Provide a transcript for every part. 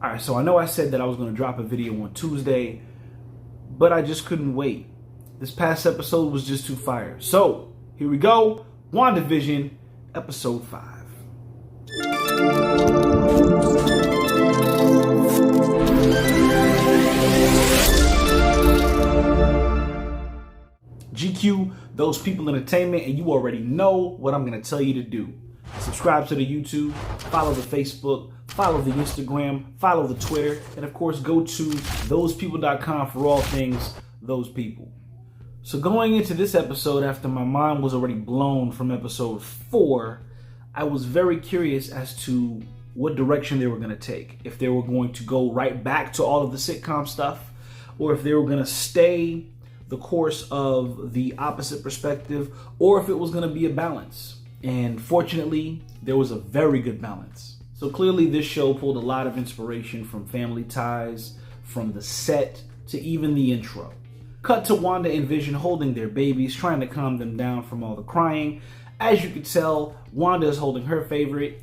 Alright, so I know I said that I was going to drop a video on Tuesday, but I just couldn't wait. This past episode was just too fire. So, here we go. Wandavision, episode 5. GQ, Those People Entertainment, and you already know what I'm going to tell you to do. Subscribe to the YouTube, follow the Facebook, follow the Instagram, follow the Twitter, and of course go to thosepeople.com for all things Those People. So going into this episode, after my mind was already blown from episode 4, I was very curious as to what direction they were going to take. If they were going to go right back to all of the sitcom stuff, or if they were going to stay the course of the opposite perspective, or if it was going to be a balance. And fortunately, there was a very good balance. So clearly this show pulled a lot of inspiration from Family Ties, from the set to even the intro. Cut to Wanda and Vision holding their babies, trying to calm them down from all the crying. As you can tell, Wanda is holding her favorite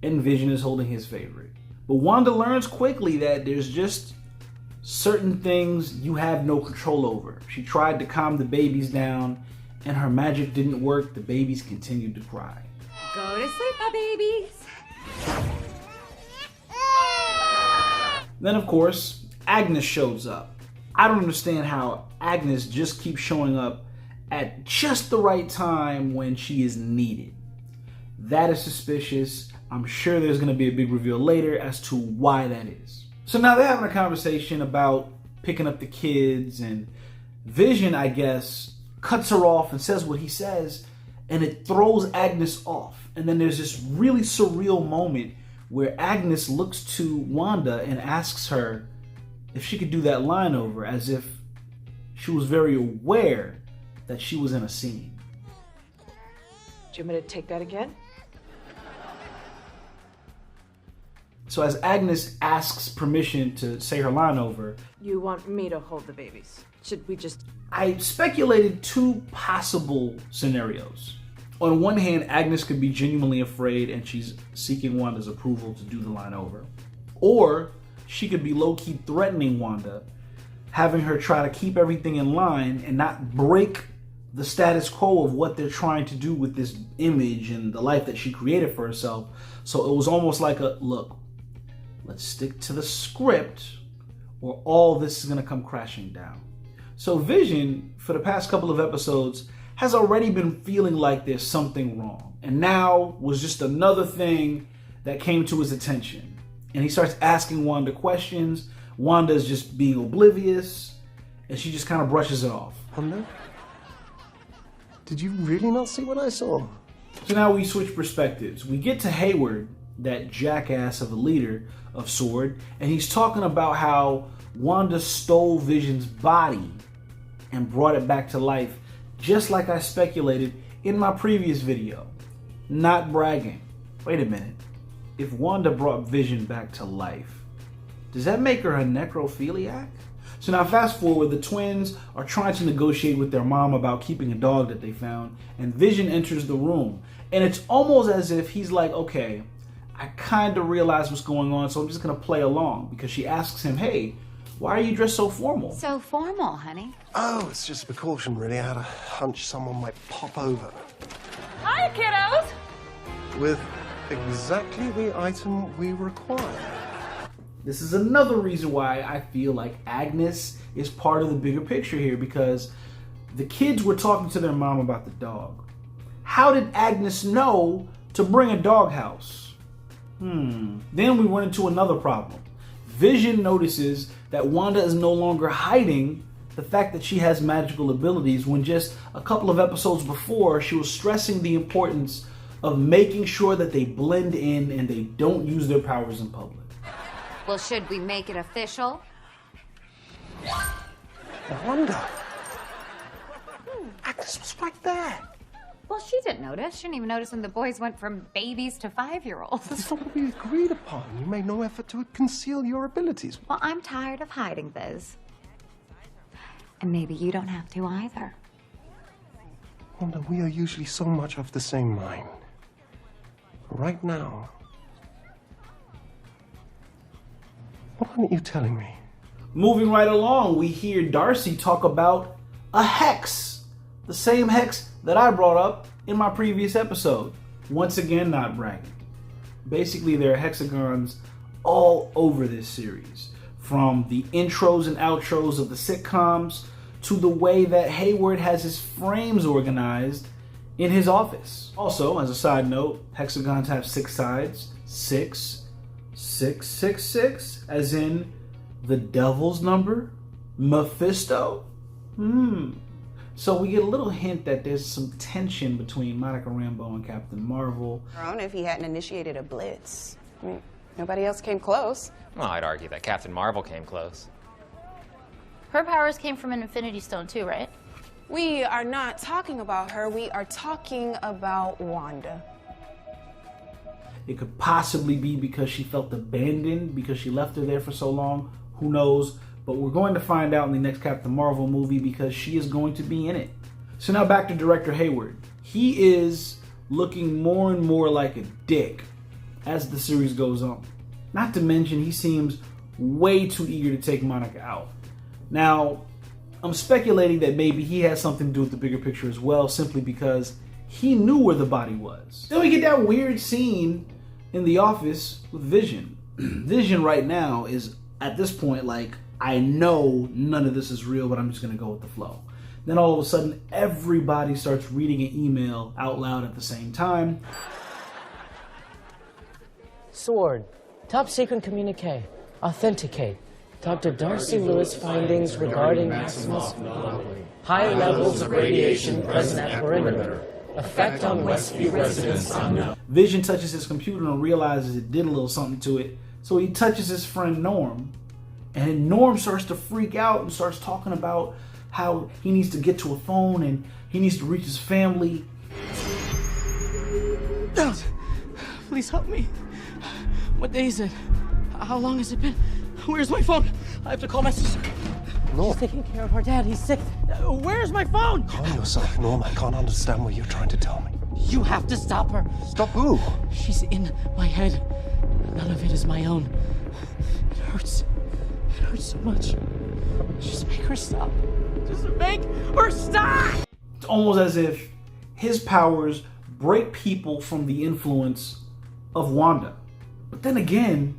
and Vision is holding his favorite. But Wanda learns quickly that there's just certain things you have no control over. She tried to calm the babies down and her magic didn't work. The babies continued to cry. Go to sleep, my babies. Then of course, Agnes shows up. I don't understand how Agnes just keeps showing up at just the right time when she is needed. That is suspicious. I'm sure there's going to be a big reveal later as to why that is. So now they're having a conversation about picking up the kids, and Vision, I guess, cuts her off and says what he says, and it throws Agnes off. And then there's this really surreal moment where Agnes looks to Wanda and asks her if she could do that line over, as if she was very aware that she was in a scene. Do you want me to take that again? So as Agnes asks permission to say her line over, You want me to hold the babies? Should we just... I speculated 2 possible scenarios. On one hand, Agnes could be genuinely afraid and she's seeking Wanda's approval to do the line over. Or she could be low-key threatening Wanda, having her try to keep everything in line and not break the status quo of what they're trying to do with this image and the life that she created for herself. So it was almost like a, look, let's stick to the script or all this is going to come crashing down. So Vision, for the past couple of episodes, has already been feeling like there's something wrong. And now was just another thing that came to his attention. And he starts asking Wanda questions. Wanda's just being oblivious, and she just kind of brushes it off. Wanda? Did you really not see what I saw? So now we switch perspectives. We get to Hayward, that jackass of a leader of S.W.O.R.D., and he's talking about how Wanda stole Vision's body and brought it back to life, just like I speculated in my previous video. Not bragging. Wait a minute. If Wanda brought Vision back to life, does that make her a necrophiliac? So now fast forward, the twins are trying to negotiate with their mom about keeping a dog that they found, and Vision enters the room. And it's almost as if he's like, okay, I kind of realize what's going on, so I'm just going to play along. Because she asks him, hey, why are you dressed so formal? So formal, honey. Oh, it's just a precaution, really. I had a hunch someone might pop over. Hi, kiddos! With exactly the item we require. This is another reason why I feel like Agnes is part of the bigger picture here, because the kids were talking to their mom about the dog. How did Agnes know to bring a doghouse? Then we run into another problem. Vision notices that Wanda is no longer hiding the fact that she has magical abilities, when just a couple of episodes before she was stressing the importance of making sure that they blend in and they don't use their powers in public. Well, should we make it official? Wanda! Agnes was right there! Well, she didn't notice. She didn't even notice when the boys went from babies to 5-year-olds. That's not what we agreed upon. You made no effort to conceal your abilities. Well, I'm tired of hiding this. And maybe you don't have to either. Wanda, we are usually so much of the same mind. Right now, What aren't you telling me? Moving right along, we hear Darcy talk about a hex. The same hex that I brought up in my previous episode. Once again, not bragging. Basically, there are hexagons all over this series. From the intros and outros of the sitcoms to the way that Hayward has his frames organized in his office. Also, as a side note, hexagons have 6 sides. 6, 6, 6, 6, as in the devil's number? Mephisto? So we get a little hint that there's some tension between Monica Rambeau and Captain Marvel. If he hadn't initiated a blitz. I mean, nobody else came close. Well, I'd argue that Captain Marvel came close. Her powers came from an Infinity Stone too, right? We are not talking about her. We are talking about Wanda. It could possibly be because she felt abandoned because she left her there for so long. Who knows? But we're going to find out in the next Captain Marvel movie because she is going to be in it. So now back to director Hayward. He is looking more and more like a dick as the series goes on. Not to mention he seems way too eager to take Monica out. Now, I'm speculating that maybe he has something to do with the bigger picture as well, simply because he knew where the body was. Then we get that weird scene in the office with Vision. Vision right now is at this point like, I know none of this is real, but I'm just going to go with the flow. Then all of a sudden, everybody starts reading an email out loud at the same time. Sword. Top secret communique. Authenticate. Dr. Darcy Lewis findings regarding Maximus. High levels of radiation present at perimeter. Effect on Westview residents unknown. Vision touches his computer and realizes it did a little something to it. So he touches his friend Norm. And Norm starts to freak out and starts talking about how he needs to get to a phone and he needs to reach his family. Please help me. What day is it? How long has it been? Where's my phone? I have to call my sister. Norm. She's taking care of her dad. He's sick. Where's my phone? Calm yourself, Norm. I can't understand what you're trying to tell me. You have to stop her. Stop who? She's in my head. None of it is my own. It hurts. It hurts so much. Just make her stop. Just make her stop! It's almost as if his powers break people from the influence of Wanda. But then again,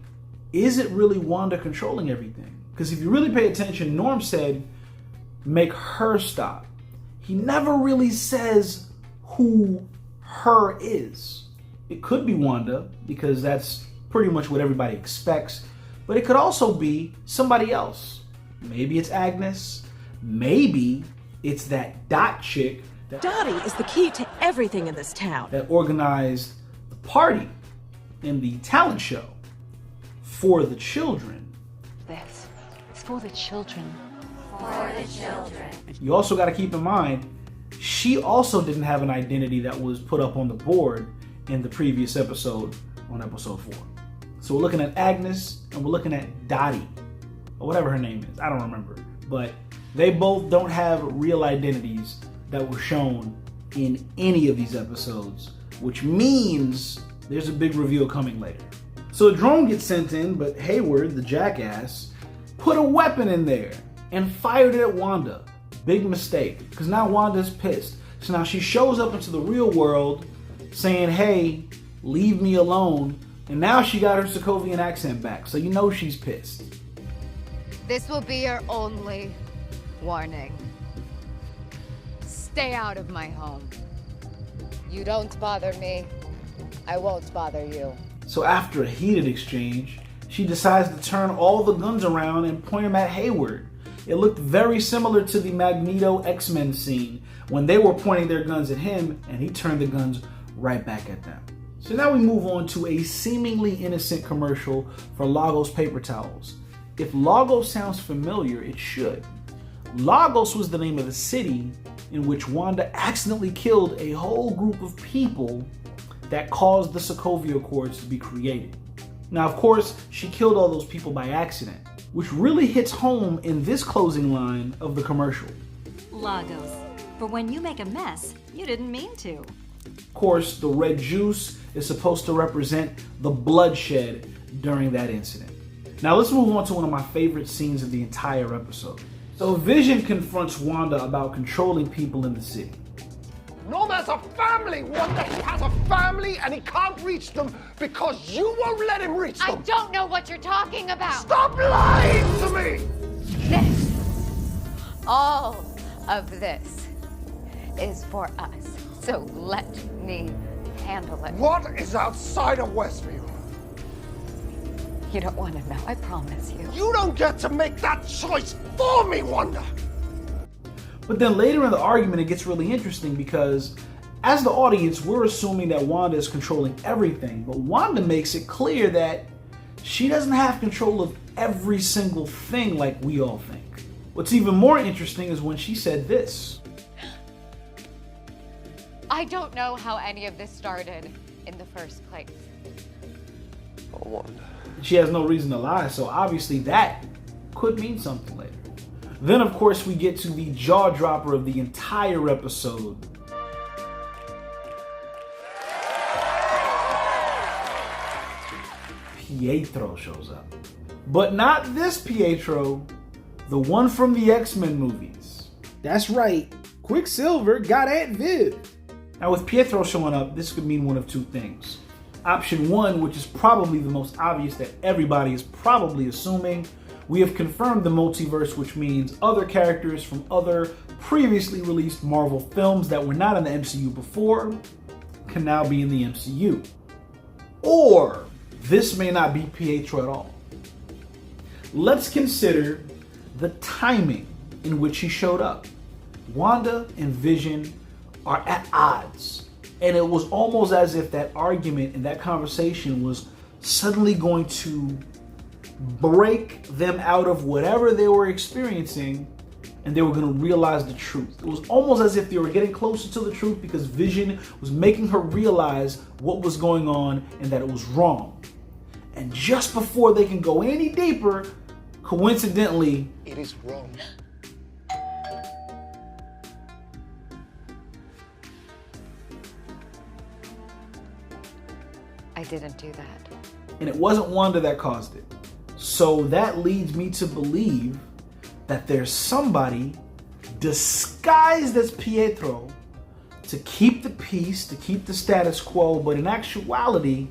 is it really Wanda controlling everything? Because if you really pay attention, Norm said, make her stop. He never really says who her is. It could be Wanda, because that's pretty much what everybody expects. But it could also be somebody else. Maybe it's Agnes. Maybe it's that Dot chick that, Dottie is the key to everything in this town. that organized the party in the talent show for the children. This is for the children. You also got to keep in mind, she also didn't have an identity that was put up on the board in the previous episode, on episode 4. So we're looking at Agnes and we're looking at Dottie, or whatever her name is. I don't remember. But they both don't have real identities that were shown in any of these episodes, which means there's a big reveal coming later. So a drone gets sent in, but Hayward, the jackass, put a weapon in there and fired it at Wanda. Big mistake, because now Wanda's pissed. So now she shows up into the real world saying, hey, leave me alone. And now she got her Sokovian accent back, so you know she's pissed. This will be your only warning. Stay out of my home. You don't bother me, I won't bother you. So after a heated exchange, she decides to turn all the guns around and point them at Hayward. It looked very similar to the Magneto X-Men scene when they were pointing their guns at him and he turned the guns right back at them. So now we move on to a seemingly innocent commercial for Lagos paper towels. If Lagos sounds familiar, it should. Lagos was the name of the city in which Wanda accidentally killed a whole group of people that caused the Sokovia Accords to be created. Now, of course, she killed all those people by accident, which really hits home in this closing line of the commercial. Lagos, for when you make a mess, you didn't mean to. Of course, the red juice is supposed to represent the bloodshed during that incident. Now let's move on to one of my favorite scenes of the entire episode. So Vision confronts Wanda about controlling people in the city. No, there's a family, Wanda. He has a family and he can't reach them because you won't let him reach them. I don't know what you're talking about. Stop lying to me! This, all of this, is for us. So let me handle it. What is outside of Westview? You don't want to know, I promise you. You don't get to make that choice for me, Wanda! But then later in the argument, it gets really interesting because as the audience, we're assuming that Wanda is controlling everything, but Wanda makes it clear that she doesn't have control of every single thing like we all think. What's even more interesting is when she said this. I don't know how any of this started in the first place. Oh, Wanda. She has no reason to lie, so obviously that could mean something later. Then, of course, we get to the jaw dropper of the entire episode. Pietro shows up. But not this Pietro, the one from the X-Men movies. That's right, Quicksilver got Aunt Viv. Now with Pietro showing up, this could mean one of two things. Option one, which is probably the most obvious that everybody is probably assuming, we have confirmed the multiverse, which means other characters from other previously released Marvel films that were not in the MCU before can now be in the MCU. Or this may not be Pietro at all. Let's consider the timing in which he showed up. Wanda and Vision are at odds. And it was almost as if that argument and that conversation was suddenly going to break them out of whatever they were experiencing, and they were going to realize the truth. It was almost as if they were getting closer to the truth because Vision was making her realize what was going on and that it was wrong. And just before they can go any deeper, coincidentally, it is wrong. I didn't do that. And it wasn't Wanda that caused it. So that leads me to believe that there's somebody disguised as Pietro to keep the peace, to keep the status quo, but in actuality,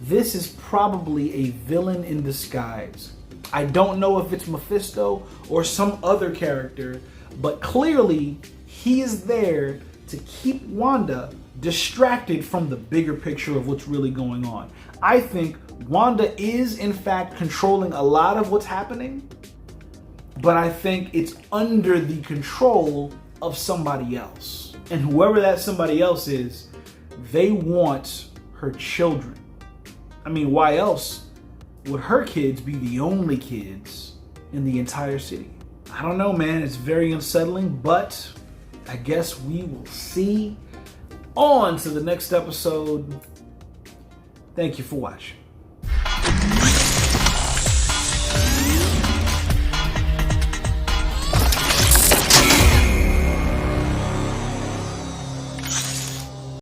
this is probably a villain in disguise. I don't know if it's Mephisto or some other character, but clearly he is there to keep Wanda distracted from the bigger picture of what's really going on. I think Wanda is in fact controlling a lot of what's happening, but I think it's under the control of somebody else. And whoever that somebody else is, they want her children. I mean, why else would her kids be the only kids in the entire city? I don't know, man. It's very unsettling, but I guess we will see. On to the next episode. Thank you for watching.